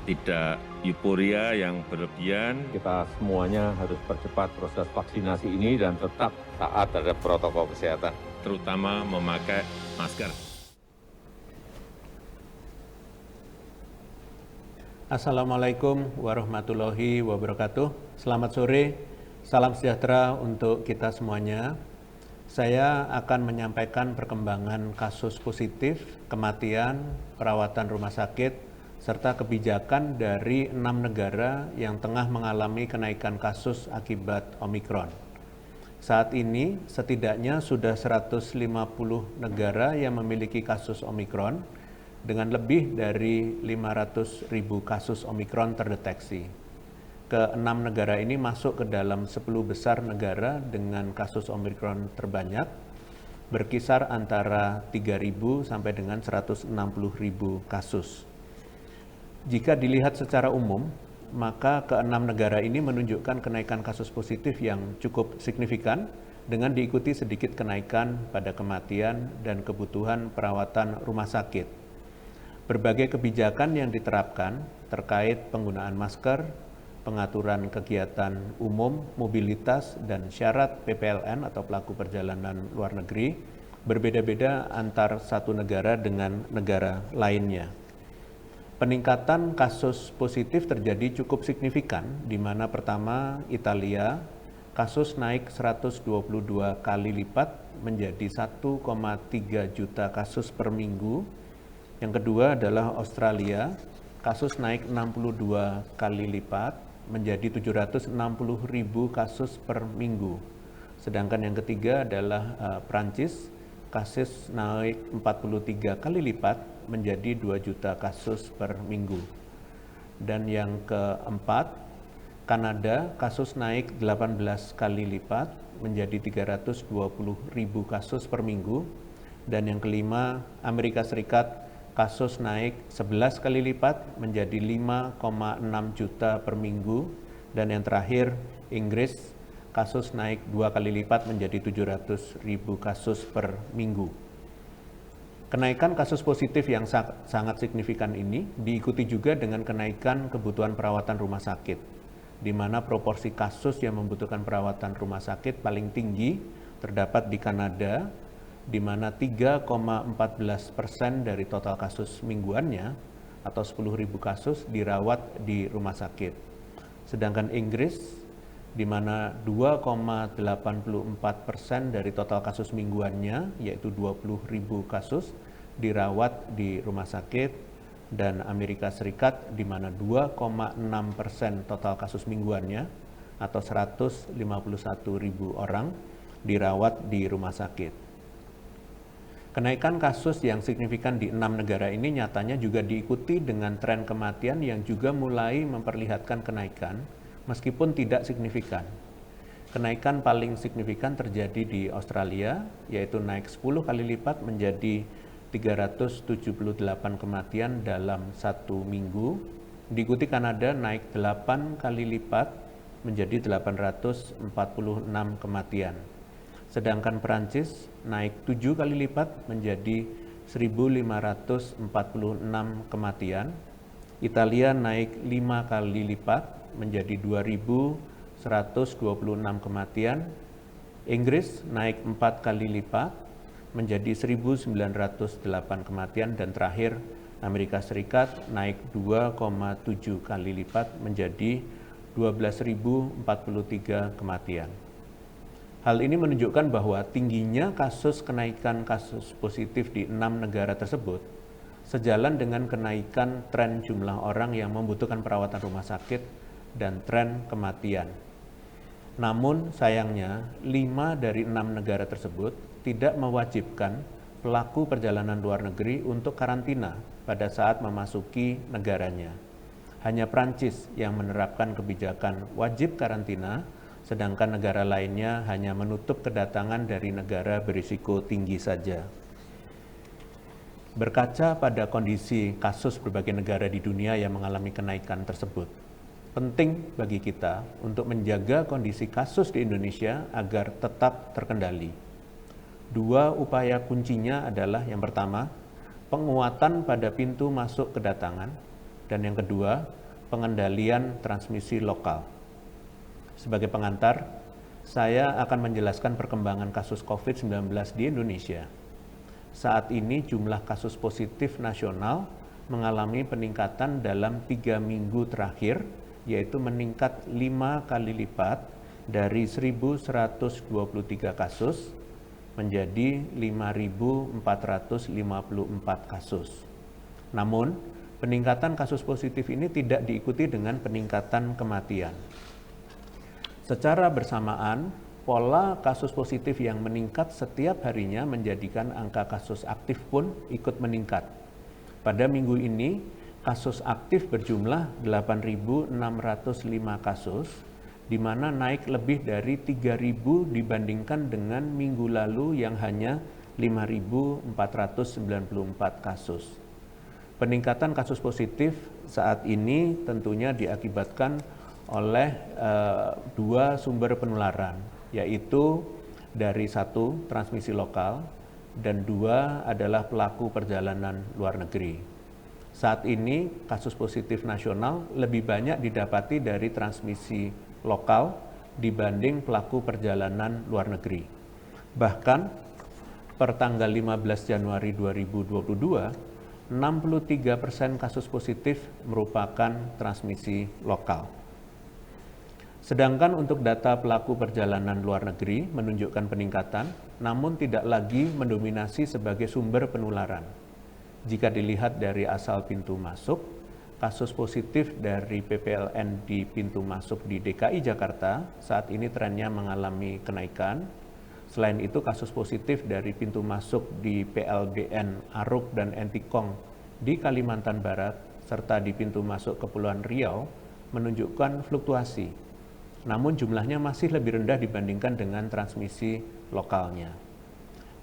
tidak euforia yang berlebihan. Kita semuanya harus percepat proses vaksinasi ini dan tetap taat terhadap protokol kesehatan. Terutama memakai masker. Assalamualaikum warahmatullahi wabarakatuh. Selamat sore, salam sejahtera untuk kita semuanya. Saya akan menyampaikan perkembangan kasus positif, kematian, perawatan rumah sakit, serta kebijakan dari 6 negara yang tengah mengalami kenaikan kasus akibat Omikron. Saat ini setidaknya sudah 150 negara yang memiliki kasus Omikron dengan lebih dari 500.000 kasus Omikron terdeteksi. Ke-6 negara ini masuk ke dalam 10 besar negara dengan kasus Omikron terbanyak, berkisar antara 3.000 sampai dengan 160.000 kasus. Jika dilihat secara umum, maka ke-6 negara ini menunjukkan kenaikan kasus positif yang cukup signifikan dengan diikuti sedikit kenaikan pada kematian dan kebutuhan perawatan rumah sakit. Berbagai kebijakan yang diterapkan terkait penggunaan masker, pengaturan kegiatan umum, mobilitas, dan syarat PPLN atau pelaku perjalanan luar negeri berbeda-beda antar satu negara dengan negara lainnya. Peningkatan kasus positif terjadi cukup signifikan, di mana pertama Italia, kasus naik 122 kali lipat menjadi 1,3 juta kasus per minggu. Yang kedua adalah Australia, kasus naik 62 kali lipat menjadi 760.000 kasus per minggu. Sedangkan yang ketiga adalah Prancis, kasus naik 43 kali lipat menjadi 2 juta kasus per minggu. Dan yang keempat, Kanada, kasus naik 18 kali lipat menjadi 320.000 kasus per minggu. Dan yang kelima, Amerika Serikat, kasus naik 11 kali lipat menjadi 5,6 juta per minggu. Dan yang terakhir, Inggris, kasus naik 2 kali lipat menjadi 700.000 kasus per minggu. Kenaikan kasus positif yang sangat signifikan ini diikuti juga dengan kenaikan kebutuhan perawatan rumah sakit, di mana proporsi kasus yang membutuhkan perawatan rumah sakit paling tinggi terdapat di Kanada, di mana 3,14% dari total kasus mingguannya atau 10.000 kasus dirawat di rumah sakit. Sedangkan Inggris, di mana 2,84% dari total kasus mingguannya, yaitu 20.000 kasus, dirawat di rumah sakit, dan Amerika Serikat, di mana 2,6% total kasus mingguannya, atau 151.000 orang, dirawat di rumah sakit. Kenaikan kasus yang signifikan di 6 negara ini nyatanya juga diikuti dengan tren kematian yang juga mulai memperlihatkan kenaikan, meskipun tidak signifikan. Kenaikan paling signifikan terjadi di Australia, yaitu naik 10 kali lipat menjadi 378 kematian dalam 1 minggu. Diikuti Kanada naik 8 kali lipat menjadi 846 kematian. Sedangkan Prancis naik 7 kali lipat menjadi 1.546 kematian. Italia naik 5 kali lipat menjadi 2.126 kematian. Inggris naik 4 kali lipat menjadi 1.908 kematian. Dan terakhir, Amerika Serikat naik 2,7 kali lipat menjadi 12.043 kematian. Hal ini menunjukkan bahwa tingginya kenaikan kasus positif di 6 negara tersebut sejalan dengan kenaikan tren jumlah orang yang membutuhkan perawatan rumah sakit dan tren kematian. Namun sayangnya 5 dari 6 negara tersebut tidak mewajibkan pelaku perjalanan luar negeri untuk karantina pada saat memasuki negaranya. Hanya Prancis yang menerapkan kebijakan wajib karantina, sedangkan negara lainnya hanya menutup kedatangan dari negara berisiko tinggi saja. Berkaca pada kondisi kasus berbagai negara di dunia yang mengalami kenaikan tersebut, penting bagi kita untuk menjaga kondisi kasus di Indonesia agar tetap terkendali. 2 upaya kuncinya adalah yang pertama, penguatan pada pintu masuk kedatangan, Dan yang kedua, pengendalian transmisi lokal. Sebagai pengantar, saya akan menjelaskan perkembangan kasus COVID-19 di Indonesia. Saat ini jumlah kasus positif nasional mengalami peningkatan dalam 3 minggu terakhir, yaitu meningkat 5 kali lipat dari 1.123 kasus menjadi 5.454 kasus. Namun, peningkatan kasus positif ini tidak diikuti dengan peningkatan kematian. Secara bersamaan, pola kasus positif yang meningkat setiap harinya menjadikan angka kasus aktif pun ikut meningkat. Pada minggu ini, kasus aktif berjumlah 8.605 kasus, di mana naik lebih dari 3.000 dibandingkan dengan minggu lalu yang hanya 5.494 kasus. Peningkatan kasus positif saat ini tentunya diakibatkan oleh dua sumber penularan, yaitu dari satu, transmisi lokal, dan dua adalah pelaku perjalanan luar negeri. Saat ini kasus positif nasional lebih banyak didapati dari transmisi lokal dibanding pelaku perjalanan luar negeri. Bahkan per tanggal 15 Januari 2022, 63% kasus positif merupakan transmisi lokal. Sedangkan untuk data pelaku perjalanan luar negeri menunjukkan peningkatan, namun tidak lagi mendominasi sebagai sumber penularan. Jika dilihat dari asal pintu masuk, kasus positif dari PPLN di pintu masuk di DKI Jakarta saat ini trennya mengalami kenaikan. Selain itu, kasus positif dari pintu masuk di PLBN Aruk dan Entikong di Kalimantan Barat serta di pintu masuk Kepulauan Riau menunjukkan fluktuasi. Namun jumlahnya masih lebih rendah dibandingkan dengan transmisi lokalnya.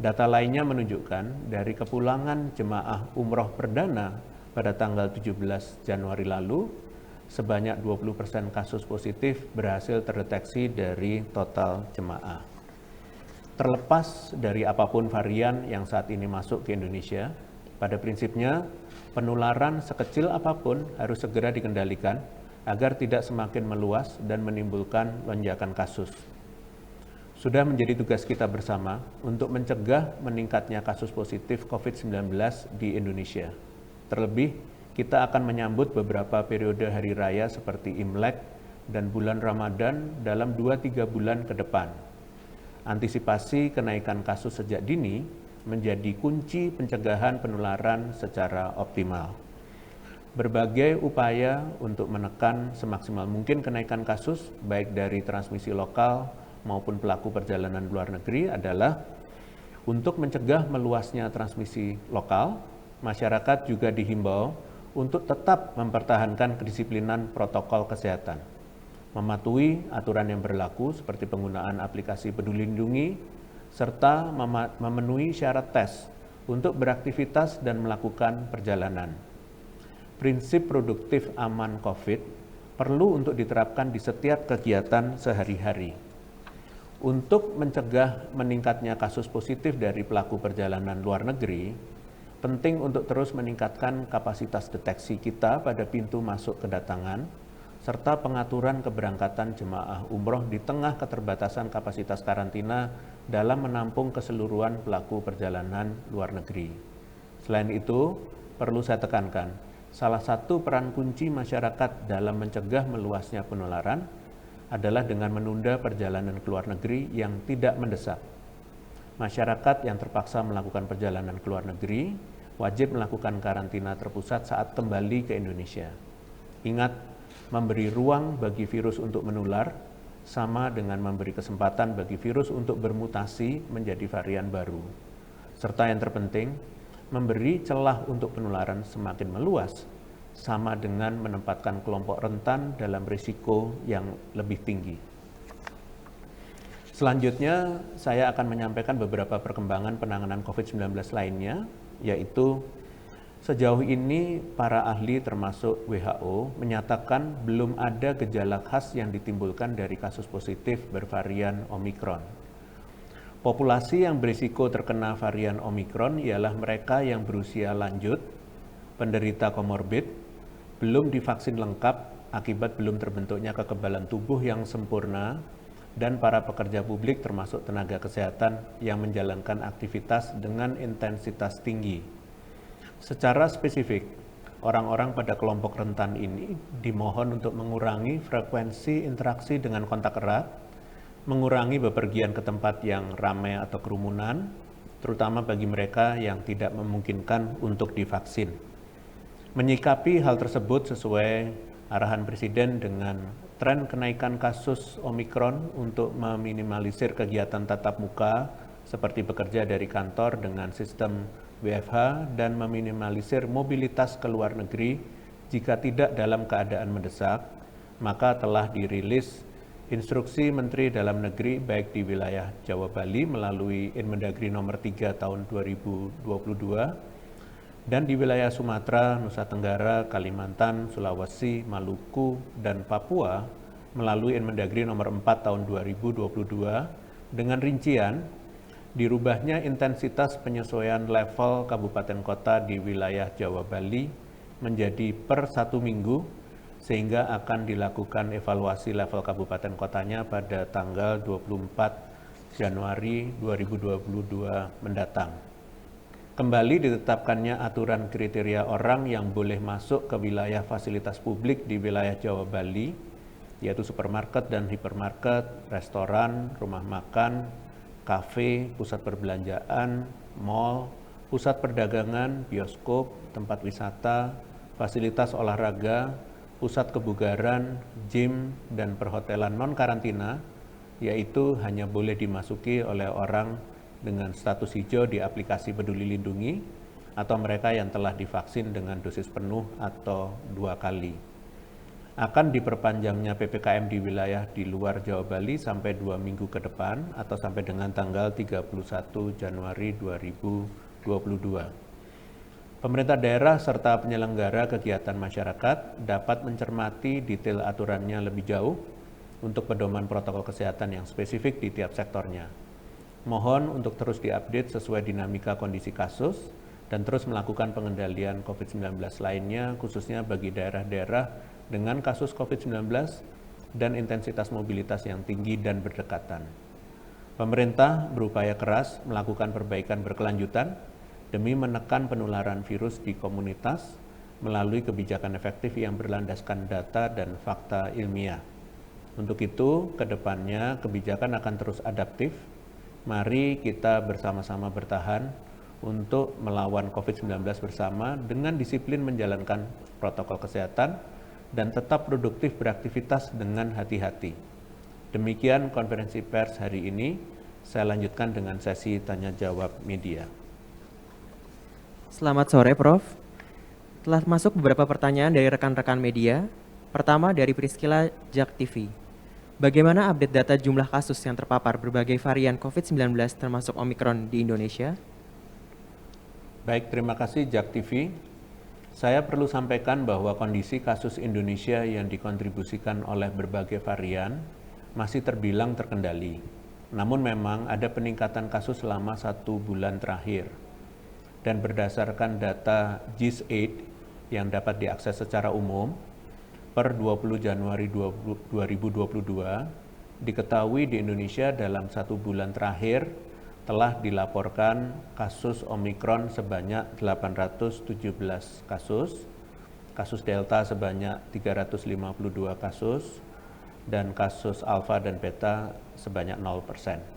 Data lainnya menunjukkan dari kepulangan jemaah umroh perdana pada tanggal 17 Januari lalu, sebanyak 20% kasus positif berhasil terdeteksi dari total jemaah. Terlepas dari apapun varian yang saat ini masuk ke Indonesia, pada prinsipnya penularan sekecil apapun harus segera dikendalikan agar tidak semakin meluas dan menimbulkan lonjakan kasus. Sudah menjadi tugas kita bersama untuk mencegah meningkatnya kasus positif COVID-19 di Indonesia. Terlebih, kita akan menyambut beberapa periode hari raya seperti Imlek dan bulan Ramadan dalam 2-3 bulan ke depan. Antisipasi kenaikan kasus sejak dini menjadi kunci pencegahan penularan secara optimal. Berbagai upaya untuk menekan semaksimal mungkin kenaikan kasus, baik dari transmisi lokal maupun pelaku perjalanan luar negeri adalah untuk mencegah meluasnya transmisi lokal. Masyarakat juga dihimbau untuk tetap mempertahankan kedisiplinan protokol kesehatan, mematuhi aturan yang berlaku seperti penggunaan aplikasi Peduli Lindungi, serta memenuhi syarat tes untuk beraktivitas dan melakukan perjalanan. Prinsip produktif aman COVID perlu untuk diterapkan di setiap kegiatan sehari-hari. Untuk mencegah meningkatnya kasus positif dari pelaku perjalanan luar negeri, penting untuk terus meningkatkan kapasitas deteksi kita pada pintu masuk kedatangan, serta pengaturan keberangkatan jemaah umroh di tengah keterbatasan kapasitas karantina dalam menampung keseluruhan pelaku perjalanan luar negeri. Selain itu, perlu saya tekankan, salah satu peran kunci masyarakat dalam mencegah meluasnya penularan adalah dengan menunda perjalanan ke luar negeri yang tidak mendesak. Masyarakat yang terpaksa melakukan perjalanan ke luar negeri wajib melakukan karantina terpusat saat kembali ke Indonesia. Ingat, memberi ruang bagi virus untuk menular sama dengan memberi kesempatan bagi virus untuk bermutasi menjadi varian baru. Serta yang terpenting, memberi celah untuk penularan semakin meluas sama dengan menempatkan kelompok rentan dalam risiko yang lebih tinggi. Selanjutnya, saya akan menyampaikan beberapa perkembangan penanganan COVID-19 lainnya, yaitu sejauh ini para ahli termasuk WHO menyatakan belum ada gejala khas yang ditimbulkan dari kasus positif bervarian Omikron. Populasi yang berisiko terkena varian Omikron ialah mereka yang berusia lanjut, penderita komorbid, belum divaksin lengkap akibat belum terbentuknya kekebalan tubuh yang sempurna, dan para pekerja publik termasuk tenaga kesehatan yang menjalankan aktivitas dengan intensitas tinggi. Secara spesifik, orang-orang pada kelompok rentan ini dimohon untuk mengurangi frekuensi interaksi dengan kontak erat, mengurangi bepergian ke tempat yang ramai atau kerumunan, terutama bagi mereka yang tidak memungkinkan untuk divaksin. Menyikapi hal tersebut sesuai arahan Presiden dengan tren kenaikan kasus Omikron untuk meminimalisir kegiatan tatap muka seperti bekerja dari kantor dengan sistem WFH dan meminimalisir mobilitas ke luar negeri jika tidak dalam keadaan mendesak, maka telah dirilis Instruksi Menteri Dalam Negeri baik di wilayah Jawa Bali melalui Inmendagri nomor 3 tahun 2022 dan di wilayah Sumatera, Nusa Tenggara, Kalimantan, Sulawesi, Maluku, dan Papua melalui Inmendagri nomor 4 tahun 2022 dengan rincian dirubahnya intensitas penyesuaian level kabupaten kota di wilayah Jawa Bali menjadi per 1 minggu sehingga akan dilakukan evaluasi level kabupaten kotanya pada tanggal 24 Januari 2022 mendatang. Kembali ditetapkannya aturan kriteria orang yang boleh masuk ke wilayah fasilitas publik di wilayah Jawa Bali, yaitu supermarket dan hipermarket, restoran, rumah makan, kafe, pusat perbelanjaan, mal, pusat perdagangan, bioskop, tempat wisata, fasilitas olahraga, pusat kebugaran, gym, dan perhotelan non-karantina, yaitu hanya boleh dimasuki oleh orang dengan status hijau di aplikasi Peduli Lindungi atau mereka yang telah divaksin dengan dosis penuh atau 2 kali. Akan diperpanjangnya PPKM di wilayah di luar Jawa Bali sampai 2 minggu ke depan atau sampai dengan tanggal 31 Januari 2022. Pemerintah daerah serta penyelenggara kegiatan masyarakat dapat mencermati detail aturannya lebih jauh untuk pedoman protokol kesehatan yang spesifik di tiap sektornya. Mohon untuk terus diupdate sesuai dinamika kondisi kasus dan terus melakukan pengendalian COVID-19 lainnya, khususnya bagi daerah-daerah dengan kasus COVID-19 dan intensitas mobilitas yang tinggi dan berdekatan. Pemerintah berupaya keras melakukan perbaikan berkelanjutan demi menekan penularan virus di komunitas melalui kebijakan efektif yang berlandaskan data dan fakta ilmiah. Untuk itu, ke depannya kebijakan akan terus adaptif. Mari kita bersama-sama bertahan untuk melawan COVID-19 bersama dengan disiplin menjalankan protokol kesehatan dan tetap produktif beraktivitas dengan hati-hati. Demikian konferensi pers hari ini. Saya lanjutkan dengan sesi tanya-jawab media. Selamat sore, Prof. Telah masuk beberapa pertanyaan dari rekan-rekan media. Pertama dari Priscila Jak TV. Bagaimana update data jumlah kasus yang terpapar berbagai varian COVID-19 termasuk Omikron di Indonesia? Baik, terima kasih Jak TV. Saya perlu sampaikan bahwa kondisi kasus Indonesia yang dikontribusikan oleh berbagai varian masih terbilang terkendali. Namun memang ada peningkatan kasus selama 1 bulan terakhir. Dan berdasarkan data GIS8 yang dapat diakses secara umum, per 20 Januari 2022, diketahui di Indonesia dalam 1 bulan terakhir telah dilaporkan kasus Omikron sebanyak 817 kasus, kasus Delta sebanyak 352 kasus, dan kasus Alpha dan Beta sebanyak 0%.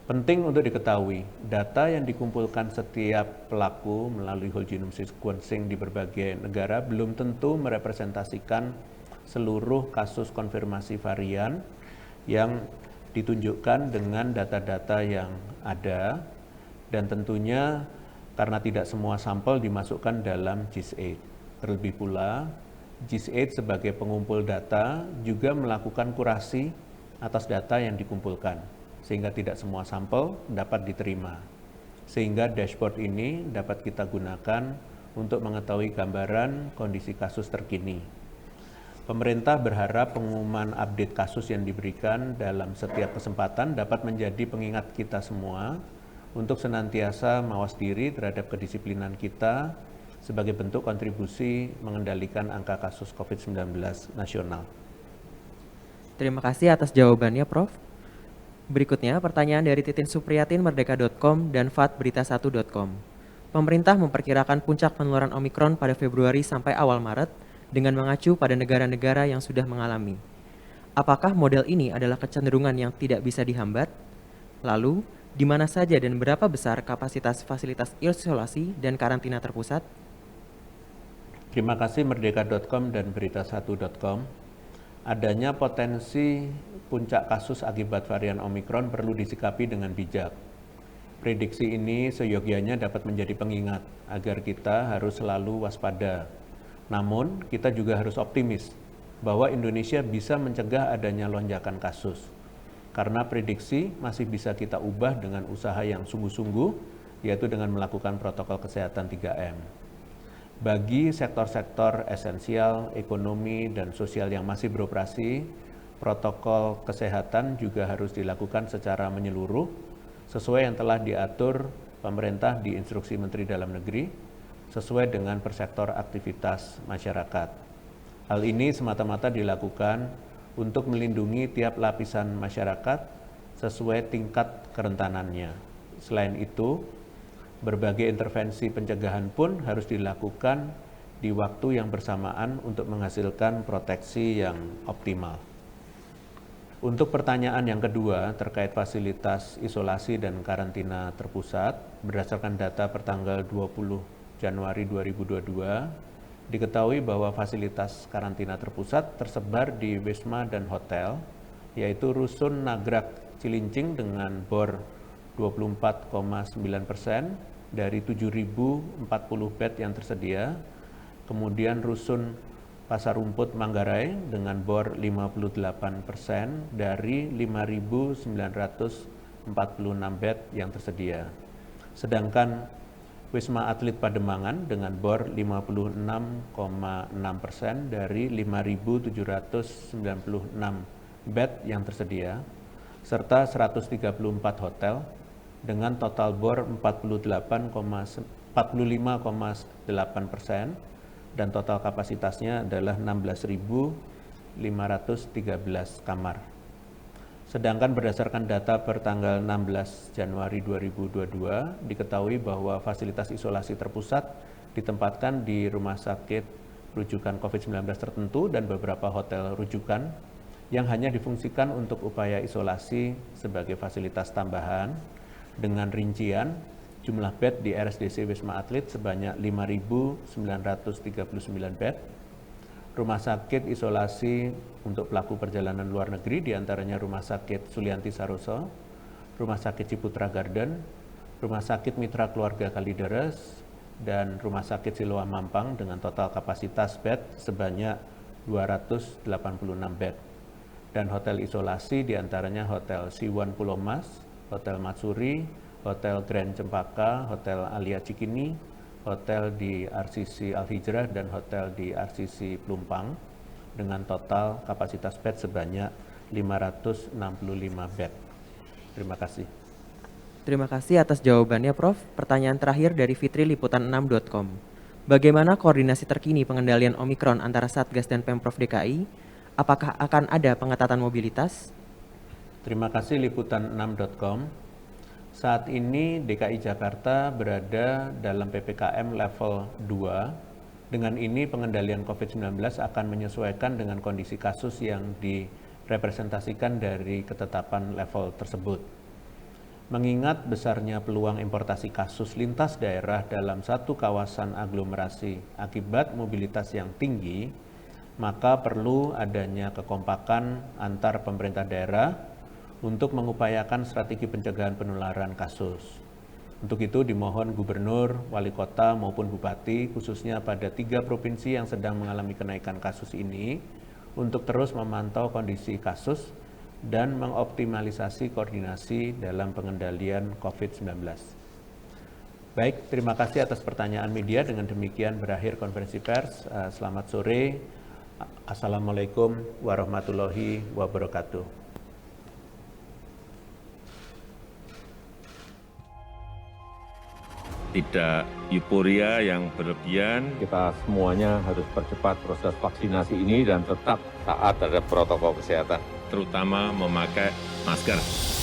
Penting untuk diketahui, data yang dikumpulkan setiap pelaku melalui whole genome sequencing di berbagai negara belum tentu merepresentasikan seluruh kasus konfirmasi varian yang ditunjukkan dengan data-data yang ada, dan tentunya karena tidak semua sampel dimasukkan dalam GIS8. Terlebih pula, GIS8 sebagai pengumpul data juga melakukan kurasi atas data yang dikumpulkan, sehingga tidak semua sampel dapat diterima. Sehingga dashboard ini dapat kita gunakan untuk mengetahui gambaran kondisi kasus terkini. Pemerintah berharap pengumuman update kasus yang diberikan dalam setiap kesempatan dapat menjadi pengingat kita semua untuk senantiasa mawas diri terhadap kedisiplinan kita sebagai bentuk kontribusi mengendalikan angka kasus COVID-19 nasional. Terima kasih atas jawabannya, Prof. Berikutnya, pertanyaan dari Titin Supriyatin, Merdeka.com, dan fatberita1.com. Pemerintah memperkirakan puncak penularan Omikron pada Februari sampai awal Maret dengan mengacu pada negara-negara yang sudah mengalami. Apakah model ini adalah kecenderungan yang tidak bisa dihambat? Lalu, di mana saja dan berapa besar kapasitas fasilitas isolasi dan karantina terpusat? Terima kasih Merdeka.com dan Berita1.com. Adanya potensi puncak kasus akibat varian Omikron perlu disikapi dengan bijak. Prediksi ini seyogianya dapat menjadi pengingat agar kita harus selalu waspada. Namun, kita juga harus optimis bahwa Indonesia bisa mencegah adanya lonjakan kasus. Karena prediksi masih bisa kita ubah dengan usaha yang sungguh-sungguh, yaitu dengan melakukan protokol kesehatan 3M. Bagi sektor-sektor esensial, ekonomi, dan sosial yang masih beroperasi, protokol kesehatan juga harus dilakukan secara menyeluruh, sesuai yang telah diatur pemerintah di Instruksi Menteri Dalam Negeri, sesuai dengan persektor aktivitas masyarakat. Hal ini semata-mata dilakukan untuk melindungi tiap lapisan masyarakat sesuai tingkat kerentanannya. Selain itu, berbagai intervensi pencegahan pun harus dilakukan di waktu yang bersamaan untuk menghasilkan proteksi yang optimal. Untuk pertanyaan yang kedua terkait fasilitas isolasi dan karantina terpusat, berdasarkan data pertanggal 20 Januari 2022, diketahui bahwa fasilitas karantina terpusat tersebar di wisma dan hotel, yaitu Rusun Nagrak Cilincing dengan bor 24,9% dari 7.040 bed yang tersedia, kemudian Rusun Pasar Rumput Manggarai dengan bor 58% dari 5.946 bed yang tersedia. Sedangkan Wisma Atlet Pademangan dengan bor 56,6% dari 5.796 bed yang tersedia, serta 134 hotel dengan total bor 45,8% dan total kapasitasnya adalah 16.513 kamar. Sedangkan berdasarkan data per tanggal 16 Januari 2022, diketahui bahwa fasilitas isolasi terpusat ditempatkan di rumah sakit rujukan COVID-19 tertentu dan beberapa hotel rujukan yang hanya difungsikan untuk upaya isolasi sebagai fasilitas tambahan dengan rincian jumlah bed di RSDC Wisma Atlet sebanyak 5.939 bed, rumah sakit isolasi untuk pelaku perjalanan luar negeri diantaranya Rumah Sakit Sulianti Saroso, Rumah Sakit Ciputra Garden, Rumah Sakit Mitra Keluarga Kalideres, dan Rumah Sakit Siloam Mampang dengan total kapasitas bed sebanyak 286 bed. Dan hotel isolasi diantaranya Hotel Siwan Pulau Mas, Hotel Matsuri, Hotel Grand Cempaka, Hotel Alia Cikini, hotel di RCC Al-Hijrah, dan hotel di RCC Plumpang dengan total kapasitas bed sebanyak 565 bed. Terima kasih. Terima kasih atas jawabannya, Prof. Pertanyaan terakhir dari Fitri Liputan6.com. Bagaimana koordinasi terkini pengendalian Omikron antara Satgas dan Pemprov DKI? Apakah akan ada pengetatan mobilitas? Terima kasih Liputan6.com. Saat ini DKI Jakarta berada dalam PPKM level 2. Dengan ini pengendalian COVID-19 akan menyesuaikan dengan kondisi kasus yang direpresentasikan dari ketetapan level tersebut. Mengingat besarnya peluang importasi kasus lintas daerah dalam satu kawasan aglomerasi akibat mobilitas yang tinggi, maka perlu adanya kekompakan antar pemerintah daerah untuk mengupayakan strategi pencegahan penularan kasus. Untuk itu dimohon gubernur, wali kota maupun bupati, khususnya pada 3 provinsi yang sedang mengalami kenaikan kasus ini, untuk terus memantau kondisi kasus dan mengoptimalisasi koordinasi dalam pengendalian COVID-19. Baik, terima kasih atas pertanyaan media. Dengan demikian berakhir konferensi pers. Selamat sore. Assalamualaikum warahmatullahi wabarakatuh. tidak euforia yang berlebihan, Kita semuanya harus percepat proses vaksinasi ini dan tetap taat terhadap protokol kesehatan. terutama memakai masker.